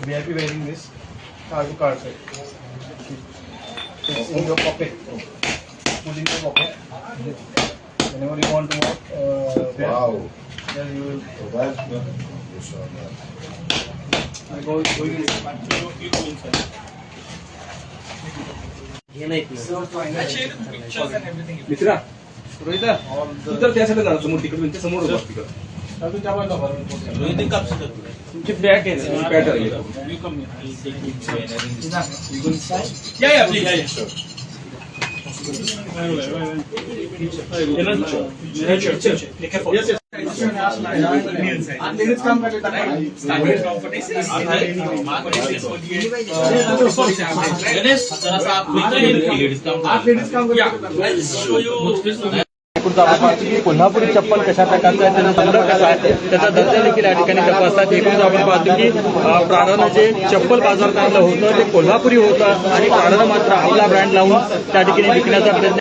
VIP wearing this cargo card set. It's in your pocket. Put in your pocket. Whenever you want to walk, Wow. then you will That's good. go inside. मित्रा रोहिता तू तर त्या साईडला जा समोर तिकडे त्यांच्या समोर उभा तिकडे तुमची बॅग आहे ना पॅटर आहे लेडीज काम करते कोल्हापुरी चप्पल कशा प्रकारचा आहे, त्याचा संग्रह कसा आहे, त्याचा दर्जा देखील या ठिकाणी तपासतात. एकूणच आपण पाहतो की प्राणानं जे चप्पल बाजार काढलं होतं ते कोल्हापुरी होतं आणि प्राणानं मात्र आपला ब्रँड लावून त्या ठिकाणी विकण्याचा प्रयत्न